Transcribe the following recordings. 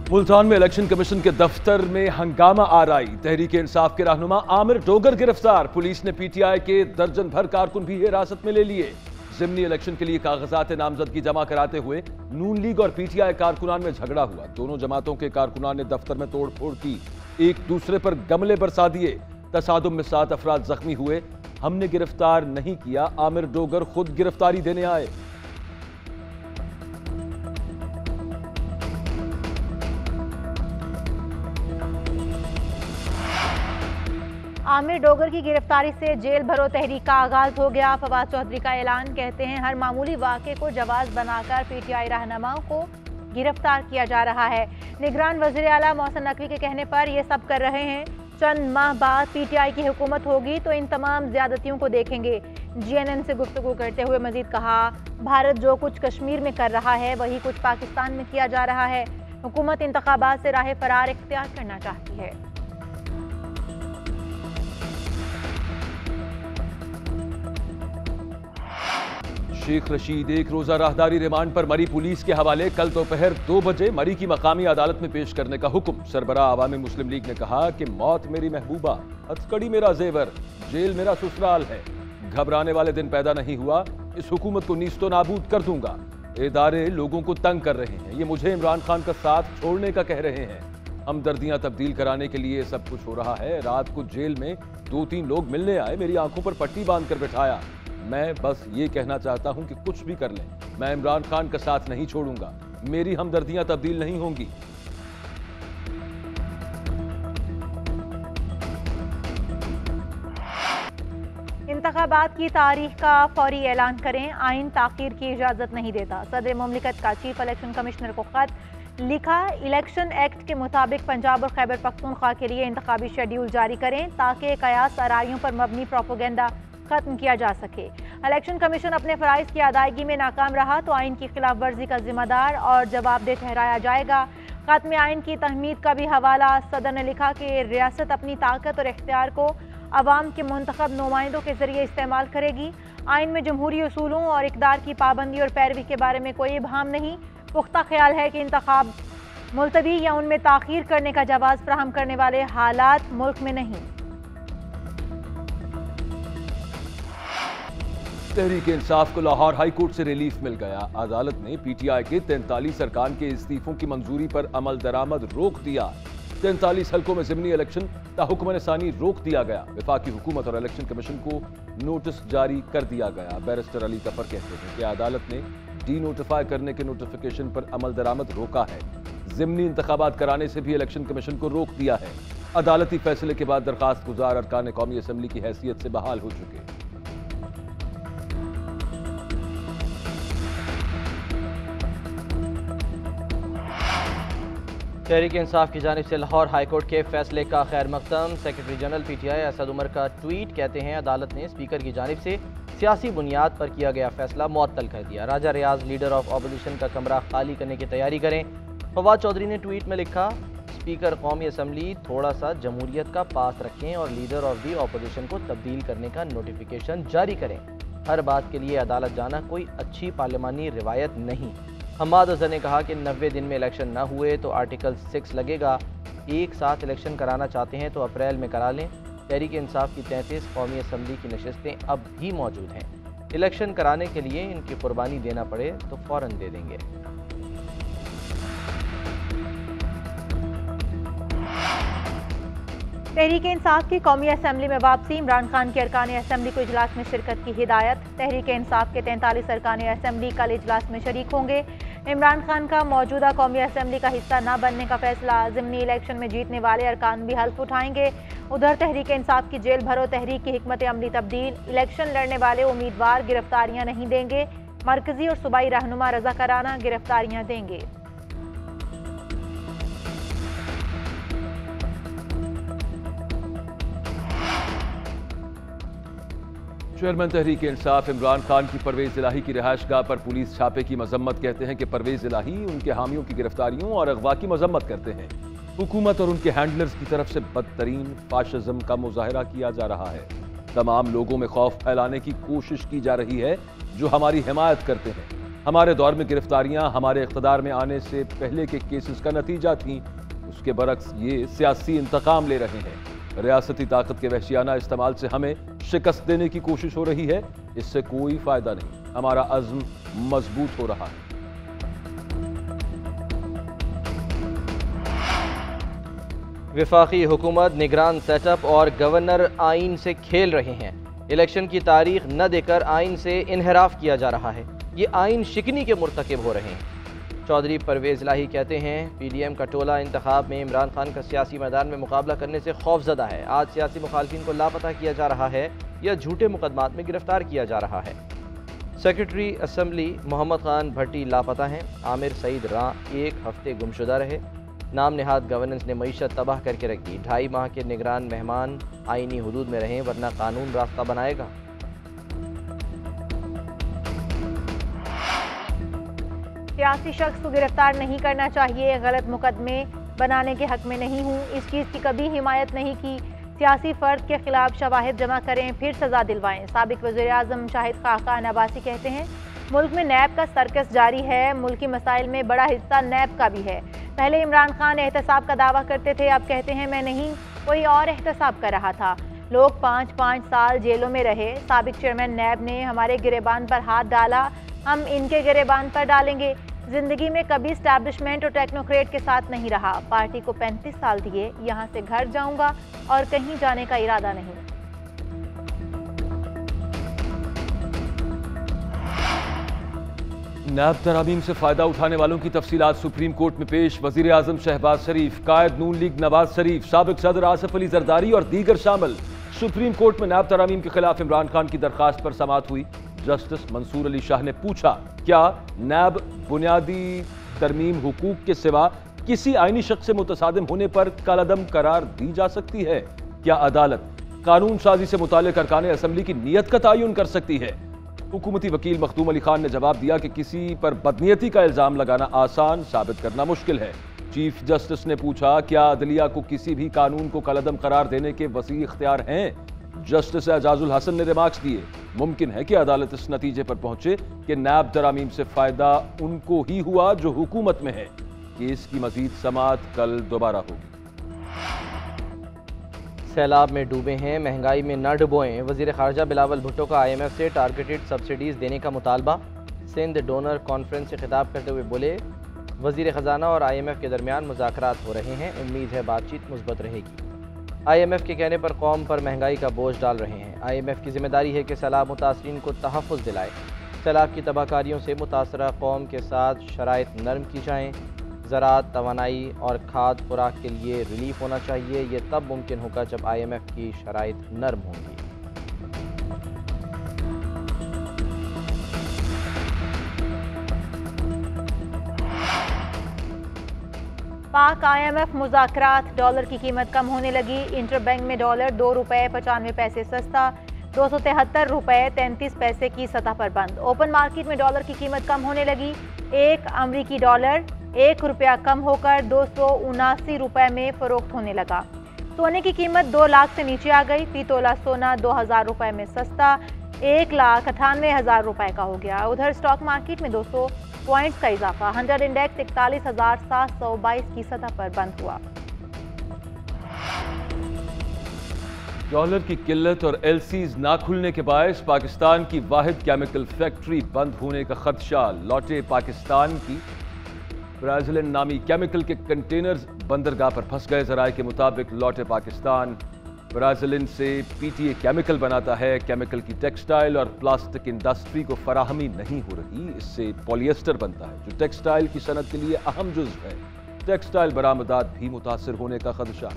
मुल्तान में election commission के दफ्तर में हंगामा आराई। तहरीक इंसाफ के रहनुमा आमिर डोगर गिरफ्तार। पुलिस ने पीटीआई के दर्जन भर कारकुन भी हिरासत में ले लिए। जिमनी इलेक्शन के लिए कागजात नामजदगी जमा कराते हुए नून लीग और पीटीआई कारकुनान में झगड़ा हुआ। दोनों जमातों के कारकुनान ने दफ्तर में तोड़फोड़ की, एक दूसरे पर गमले बरसा दिए। तसादुम में 7 अफराद जख्मी हुए। हमने गिरफ्तार नहीं किया, आमिर डोगर खुद गिरफ्तारी देने आए। आमिर डोगर की गिरफ्तारी से जेल भरो तहरीक का आगाज हो गया। फवाद चौधरी का ऐलान, कहते हैं हर मामूली वाक़े को जवाब बनाकर पीटीआई रहनुमाओं को गिरफ्तार किया जा रहा है। निगरान वज़ीर आला मोहसिन नकवी के कहने पर ये सब कर रहे हैं। चंद माह बाद पीटीआई की हुकूमत होगी तो इन तमाम ज्यादतियों को देखेंगे। जीएनएन से गुफ्तगू करते हुए मजीद कहा, भारत जो कुछ कश्मीर में कर रहा है वही कुछ पाकिस्तान में किया जा रहा है। हुकूमत इंतखाबात से राह फरार इख्तियार करना चाहती है। शेख रशीद एक रोजा राहदारी रिमांड पर मरी पुलिस के हवाले। कल दोपहर 2 बजे मरी की मकामी अदालत में पेश करने का हुक्म। सरबराह अवामी मुस्लिम लीग ने कहा कि मौत मेरी महबूबा, हथकड़ी मेरा जेवर, जेल मेरा ससुराल है। घबराने वाले दिन पैदा नहीं हुआ, इस हुकूमत को नीस्तो नाबूद कर दूंगा। इदारे लोगों को तंग कर रहे हैं, ये मुझे इमरान खान का साथ छोड़ने का कह रहे हैं। हमदर्दियां तब्दील कराने के लिए सब कुछ हो रहा है। रात को जेल में 2-3 लोग मिलने आए, मेरी आंखों पर पट्टी बांध कर बिठाया। मैं बस ये कहना चाहता हूं कि कुछ भी कर लें, मैं इमरान खान का साथ नहीं छोड़ूंगा। मेरी हमदर्दियां तब्दील नहीं होंगी। इंतखाबात की तारीख का फौरी ऐलान करें, आइन ताखीर की इजाजत नहीं देता। सदर मुमलिकत का चीफ इलेक्शन कमिश्नर को खत लिखा। इलेक्शन एक्ट के मुताबिक पंजाब और खैबर पख्तूनख्वा के लिए इंतखाबी शेड्यूल जारी करें ताकि कयास आराइयों पर मबनी प्रोपोगेंडा खत्म किया जा सके। इलेक्शन कमीशन अपने फराइज की अदायगी में नाकाम रहा तो आइन की खिलाफ वर्जी का जिम्मेदार और जवाबदेह ठहराया जाएगा। खत में आइन की तहमीद का भी हवाला। सदर ने लिखा कि रियासत अपनी ताकत और इख्तियार को अवाम के मुंतखब नुमाइंदों के जरिए इस्तेमाल करेगी। आइन में जमहूरी उसूलों और इक़दार की पाबंदी और पैरवी के बारे में कोई इबहाम नहीं। पुख्ता ख्याल है कि इंतखाब मुलतवी या उनमें ताख़ीर करने का जवाज़ फराहम करने वाले हालात मुल्क में नहीं। तहरीक इंसाफ को लाहौर हाई कोर्ट से रिलीफ मिल गया। अदालत ने पीटीआई के 43 अरकान के इस्तीफों की मंजूरी पर अमल दरामद रोक दिया। 43 हल्कों में ज़िमनी इलेक्शन ताहुक्म सानी रोक दिया गया। वफाकी हुकूमत और इलेक्शन कमीशन को नोटिस जारी कर दिया गया। बैरिस्टर अली कफर कहते हैं कि अदालत ने डी नोटिफाई करने के नोटिफिकेशन पर अमल दरामद रोका है। ज़िमनी इंतखाबात कराने से भी इलेक्शन कमीशन को रोक दिया है। अदालती फैसले के बाद दरखास्त गुजार अरकान कौमी असम्बली की हैसियत से बहाल हो चुके। तहरीक इंसाफ की जानिब से लाहौर हाईकोर्ट के फैसले का खैर मकदम। Secretary general PTI Asad Umar का ट्वीट, कहते हैं अदालत ने स्पीकर की जानिब से सियासी बुनियाद पर किया गया फैसला मुअत्तल कर दिया। राजा रियाज लीडर ऑफ अपोजिशन का कमरा खाली करने की तैयारी करें। फवाद चौधरी ने ट्वीट में लिखा, स्पीकर कौमी असम्बली थोड़ा सा जमहूरियत का पास रखें और लीडर ऑफ दी अपोजिशन को तब्दील करने का नोटिफिकेशन जारी करें। हर बात के लिए अदालत जाना कोई अच्छी पार्लिमानी रिवायत नहीं। हम्माद अजहर ने कहा कि 90 दिन में इलेक्शन ना हुए तो आर्टिकल 6 लगेगा। एक साथ इलेक्शन कराना चाहते हैं तो अप्रैल में करा लें। तहरीक इंसाफ की 33 कौमी असम्बली की नशस्तें अब भी मौजूद हैं। इलेक्शन कराने के लिए इनकी कुर्बानी देना पड़े तो फ़ौरन दे देंगे। तहरीक इंसाफ की कौमी असम्बली में वापसी। इमरान खान के अरकान असम्बली को इजलास में शिरकत की हिदायत। तहरीक इंसाफ के 43 अरकान असम्बली कल इजलास में शरीक होंगे। इमरान खान का मौजूदा कौमी असम्बली का हिस्सा न बनने का फैसला। ज़िमनी इलेक्शन में जीतने वाले अरकान भी हल्फ उठाएंगे। उधर तहरीक इंसाफ की जेल भरो तहरीक की हिकमत अमली तब्दील। इलेक्शन लड़ने वाले उम्मीदवार गिरफ्तारियां नहीं देंगे। मरकजी और सूबाई रहनुमा रजा कराना गिरफ्तारियां देंगे। चेयरमैन तहरीक इंसाफ इमरान खान की परवेज इलाही की रिहायशगाह पर पुलिस छापे की मजम्मत। कहते हैं कि परवेज इलाही उनके हामियों की गिरफ्तारियों और अगवा की मजम्मत करते हैं। हुकूमत और उनके हैंडलर्स की तरफ से बदतरीन फाशिज्म का मुजाहरा किया जा रहा है। तमाम लोगों में खौफ फैलाने की कोशिश की जा रही है जो हमारी हिमायत करते हैं। हमारे दौर में गिरफ्तारियां हमारे इख्तिदार में आने से पहले के केसेस का नतीजा थीं। उसके बरक्स ये सियासी इंतकाम ले रहे हैं। रियासती ताकत के वहशियाना इस्तेमाल से हमें शिकस्त देने की कोशिश हो रही है। इससे कोई फायदा नहीं। हमारा अज़्म मजबूत हो रहा है। वफाकी हुकूमत निगरान सेटअप और गवर्नर आइन से खेल रहे हैं। इलेक्शन की तारीख न देकर आइन से इनहराफ किया जा रहा है। ये आइन शिकनी के मुर्तकिब हो रहे हैं। चौधरी परवेज इलाही कहते हैं PDM का टोला इंतखाब में इमरान खान का सियासी मैदान में मुकाबला करने से खौफजदा है। आज सियासी मुखालफिन को लापता किया जा रहा है या झूठे मुकदमात में गिरफ्तार किया जा रहा है। सेक्रेटरी असम्बली मोहम्मद खान भट्टी लापता हैं। आमिर सईद रां 1 हफ्ते गुमशुदा रहे। नाम निहाद गवर्नेंस ने मईशत तबाह करके रखी। 2.5 माह के निगरान मेहमान आईनी हुदूद में रहें वरना कानून रास्ता बनाएगा। सियासी शख्स को गिरफ्तार नहीं करना चाहिए। गलत मुकदमे बनाने के हक में नहीं हूँ। इस चीज़ की कभी हिमायत नहीं की। सियासी फ़र्द के खिलाफ शवाहिद जमा करें फिर सज़ा दिलवाएं। साबिक वज़ीर आज़म शाहिद खाकान अब्बासी कहते हैं मुल्क में नैब का सर्कस जारी है। मुल्की मसाइल में बड़ा हिस्सा नैब का भी है। पहले इमरान खान एहतसाब का दावा करते थे, अब कहते हैं मैं नहीं, कोई और एहतसाब कर रहा था। लोग 5-5 साल जेलों में रहे। साबिक चेयरमैन नैब ने हमारे गिरेबान पर हाथ डाला, हम इनके गिरेबान पर डालेंगे। जिंदगी में कभी स्टैब्लिशमेंट और टेक्नोक्रेट के साथ नहीं रहा। पार्टी को 35 साल दिए, यहाँ से घर जाऊंगा और कहीं जाने का इरादा नहीं। नैब तरामीम से फायदा उठाने वालों की तफसीलात सुप्रीम कोर्ट में पेश। वजीर आजम शहबाज शरीफ, कायद नून लीग नवाज शरीफ, साबिक सदर आसिफ अली जरदारी और दीगर शामिल। सुप्रीम कोर्ट में नैब तरामीम के खिलाफ इमरान खान की दरखास्त पर समाअत हुई। जस्टिस मंसूर अली शाह ने पूछा, क्या नैब बुनियादी तरमीम हुकूक के सिवा किसी आईनी शख्स से मुतसादिम होने पर कलअदम करार दी जा सकती है? क्या अदालत कानून साजी से मुताल्लिक़ अरकान असम्बली की नीयत का तयन कर सकती है? हुकूमती वकील मखदूम अली खान ने जवाब दिया कि किसी पर बदनीयती का इल्ज़ाम लगाना आसान, साबित करना मुश्किल है। चीफ जस्टिस ने पूछा, क्या अदलिया को किसी भी कानून को कलअदम करार देने के वसी इख्तियार हैं? जस्टिस एजाजुल हसन ने रिमार्क्स दिए, मुमकिन है कि अदालत इस नतीजे पर पहुंचे कि नैब तरामीम से फायदा उनको ही हुआ जो हुकूमत में है। केस की मजीद समाअत कल दोबारा होगी। सैलाब में डूबे हैं, महंगाई में न डुबोएं। वज़ीर ख़ारजा बिलावल भुट्टो का IMF से टारगेटेड सब्सिडीज़ देने का मुतालबा। सिंध डोनर कॉन्फ्रेंस से खिताब करते हुए बोले, वज़ीर ख़जाना और IMF के दरमियान मुज़ाकरात हो रहे हैं, उम्मीद है बातचीत मुस्बत रहेगी। IMF के कहने पर कौम पर महंगाई का बोझ डाल रहे हैं। IMF की जिम्मेदारी है कि सैलाब मुतासरीन को तहफ़्फ़ुज़ दिलाए। सैलाब की तबाहकारियों से मुतासरा कौम के साथ शराइत नरम की जाएँ। ज़राअत, तवानाई और खाद खुराक के लिए रिलीफ होना चाहिए। ये तब मुमकिन होगा जब IMF की शराइत नरम होंगी। पाक IMF मुज़ाकरात। डॉलर की कीमत कम होने लगी। इंटरबैंक में डॉलर 2 रुपये 95 पैसे सस्ता, 273 रुपये 33 पैसे की सतह पर बंद। ओपन मार्केट में डॉलर की कीमत कम होने लगी। 1 अमरीकी डॉलर 1 रुपया कम होकर 279 रुपये में फरोख्त होने लगा। सोने की कीमत 2 लाख से नीचे आ गई। फी तोला सोना 2000 रुपये में सस्ता 1,98,000 रुपये का हो गया। उधर स्टॉक मार्केट में 200 पॉइंट्स का इजाफा। 100 इंडेक्स 41,722 की सतह पर बंद हुआ। डॉलर की किल्लत और LCs ना खुलने के बायस पाकिस्तान की वाहिद केमिकल फैक्ट्री बंद होने का खदशा। लौटे पाकिस्तान की ब्राजिलियन नामी केमिकल के कंटेनर्स बंदरगाह पर फंस गए। जराये के मुताबिक लौटे पाकिस्तान ब्राजिलियन से PTA केमिकल बनाता है। केमिकल की टेक्सटाइल और प्लास्टिक इंडस्ट्री को फराहमी नहीं हो रही। इससे पॉलिएस्टर बनता है जो टेक्सटाइल की सनत के लिए अहम जुज़ है। टेक्सटाइल बरामदात भी मुतासर होने का खदशा।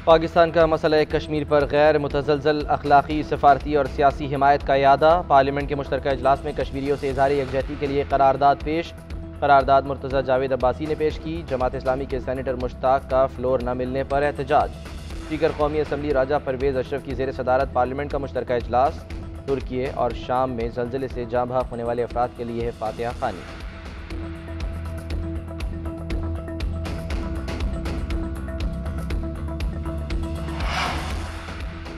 पाकिस्तान का मसला कश्मीर पर गैर मुतज़लज़ल अखलाक़ी, सफ़ारती और सियासी हिमायत का इयादा। पार्लियामेंट के मुश्तरका इजलास में कश्मीरियों से इज़हार यकजहती के लिए करारदाद पेश। करारदाद मुर्तज़ा जावेद अब्बासी ने पेश की। जमात इस्लामी के सेनेटर मुश्ताक का फ्लोर न मिलने पर एहतजाज। स्पीकर कौमी असम्बली राजा परवेज़ अशरफ की ज़ेर सदारत पार्लियामेंट का मुश्तरका इजलास। तुर्की और शाम में ज़लज़ले से जाँ बहक होने वाले अफराद के लिए है फातिहा ख़ानी।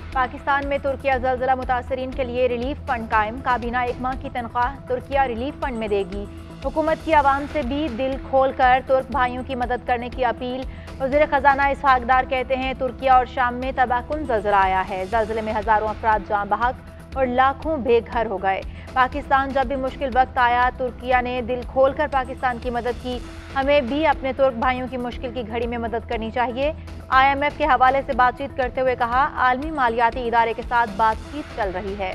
पाकिस्तान में तुर्किया ज़लज़ला मुतासरीन के लिए रिलीफ फंड कायम, काबीना 1 माह की तनख्वाह तुर्किया रिलीफ फंड में देगी। हुकूमत की आवाम से भी दिल खोल कर तुर्क भाइयों की मदद करने की अपील। वज़ीर ख़जाना इसहाक डार कहते हैं तुर्किया और शाम में तबाहकुन ज़लज़ला आया है। ज़लज़ले में हज़ारों अफराद जाँ बहक और लाखों बेघर हो गए। पाकिस्तान जब भी मुश्किल वक्त आया तुर्किया ने दिल खोल कर पाकिस्तान की मदद की। हमें भी अपने तुर्क भाइयों की मुश्किल की घड़ी में मदद करनी चाहिए। IMF के हवाले से बातचीत करते हुए कहा, आलमी मालियाती इदारे के साथ बातचीत चल रही है।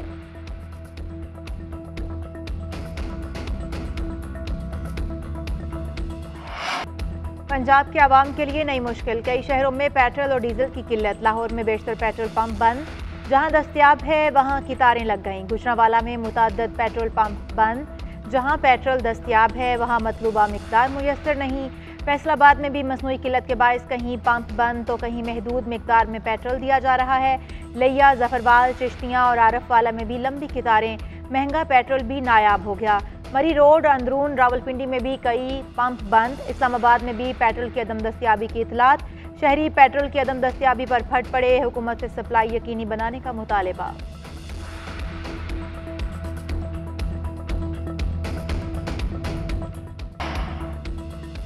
पंजाब के आवाम के लिए नई मुश्किल, कई शहरों में पेट्रोल और डीजल की किल्लत। लाहौर में बेशतर पेट्रोल पंप बंद, जहां दस्तयाब है वहां कितारें लग गईं। गुजरांवाला में मुतअद्दिद पेट्रोल पंप बंद, जहां पेट्रोल दस्तयाब है वहां मतलूबा मिकदार मुयस्सर नहीं। फैसलाबाद में भी मसनूई किल्लत के बायस कहीं पंप बंद तो कहीं महदूद मिकदार में पेट्रोल दिया जा रहा है। लिया, जफरवाल, चिश्तियाँ और आरफवाला में भी लंबी कितारें, महंगा पेट्रोल भी नायाब हो गया। मरी रोड, अंदरून, रावलपिंडी में भी कई पंप बंद। इस्लामाबाद में भी पेट्रोल की अदम दस्तयाबी की इतलात, शहरी पेट्रोल की अदम दस्तयाबी पर फट पड़े। हुकूमत से सप्लाई यकीनी बनाने का मुतालबा।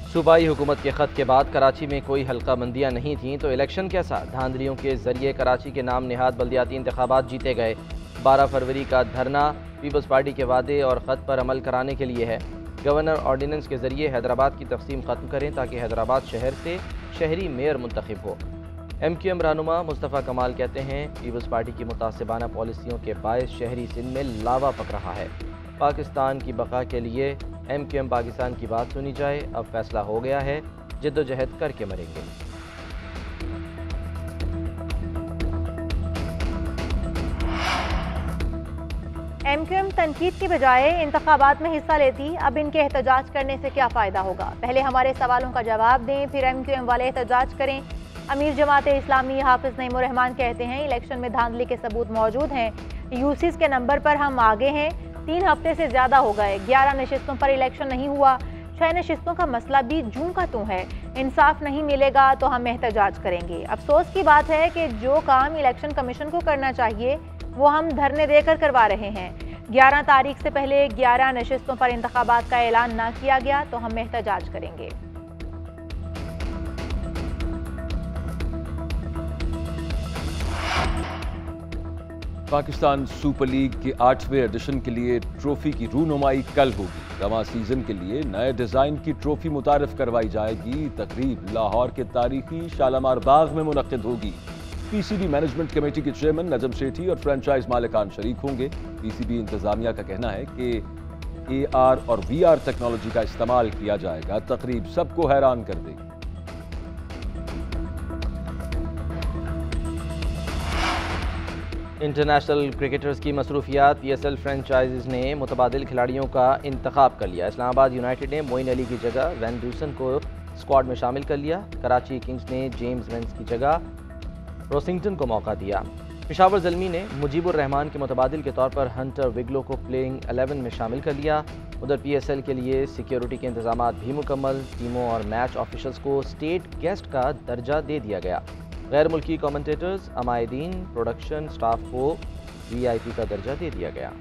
सूबाई हुकूमत के ख़त के बाद कराची में कोई हल्का बंदियाँ नहीं थीं तो इलेक्शन कैसा? धांधलियों के जरिए कराची के नाम निहाद बल्दियाती इंतखाबात जीते गए। 12 फरवरी का धरना पीपल्स पार्टी के वादे और ख़त पर अमल कराने के लिए है। गवर्नर ऑर्डिनेंस के जरिए हैदराबाद की तकसीम ख़त्म करें ताकि हैदराबाद शहर से शहरी मेयर मुंतखब हो। MQM रहनुमा मुस्तफ़ा कमाल कहते हैं पीपल्स पार्टी की मुतासिबाना पॉलिसियों के बायस शहरी सिंध में लावा पक रहा है। पाकिस्तान की बका के लिए MQM पाकिस्तान की बात सुनी जाए, अब फैसला हो गया है, जद्दोजहद करके मरेंगे। MQM तनकीद की बजाय इंतखाबात में हिस्सा लेती, अब इनके एहतजाज करने से क्या फ़ायदा होगा? पहले हमारे सवालों का जवाब दें, फिर MQM वाले एहतजाज करें। अमीर जमात इस्लामी हाफिज नईमुर रहमान कहते हैं इलेक्शन में धांधली के सबूत मौजूद हैं। यूसीस के नंबर पर हम आगे हैं। 3 हफ्ते से ज़्यादा हो गए, 11 नशिस्तों पर इलेक्शन नहीं हुआ। 6 नशिस्तों का मसला भी जूं का तूं है। इंसाफ नहीं मिलेगा तो हम एहतजाज करेंगे। अफसोस की बात है कि जो काम इलेक्शन कमीशन को करना चाहिए वो हम धरने देकर करवा रहे हैं। 11 तारीख से पहले 11 नशिस्तों पर इंतखाबात का ऐलान ना किया गया तो हम एहतजाज करेंगे। पाकिस्तान सुपर लीग के 8वें एडिशन के लिए ट्रॉफी की रूनुमाई कल होगी। रवां सीजन के लिए नए डिजाइन की ट्रॉफी मुतारिफ करवाई जाएगी। तकरीब लाहौर के तारीखी शालामार बाग में मुनक्किद होगी। PCB मैनेजमेंट कमेटी के चेयरमैन नजम सेठी और फ्रेंचाइज मालिकान शरीक होंगे। PCB इंतजामिया का कहना है कि AR और VR टेक्नोलॉजी का इस्तेमाल किया जाएगा। तकरीब सबको हैरान कर देगी। इंटरनेशनल क्रिकेटर्स की मसरूफियात PSL फ्रेंचाइज ने मुतबादिल खिलाड़ियों का इंतखाब कर लिया। इस्लामाबाद यूनाइटेड ने मोइन अली की जगह वैन ड्यूसन को स्क्वाड में शामिल कर लिया। कराची किंग्स ने जेम्स वेंस की जगह रोसिंगटन को मौका दिया। पेशावर ज़ल्मी ने मुजीबुर रहमान के मुतबादिल के तौर पर हंटर विगलो को प्लेइंग 11 में शामिल कर लिया। उधर PSL के लिए सिक्योरिटी के इंतजाम भी मुकम्मल। टीमों और मैच ऑफिशल्स को स्टेट गेस्ट का दर्जा दे दिया गया। गैर मुल्की कमेंटेटर्स, अमायदीन, प्रोडक्शन स्टाफ को VIP का दर्जा दे दिया गया।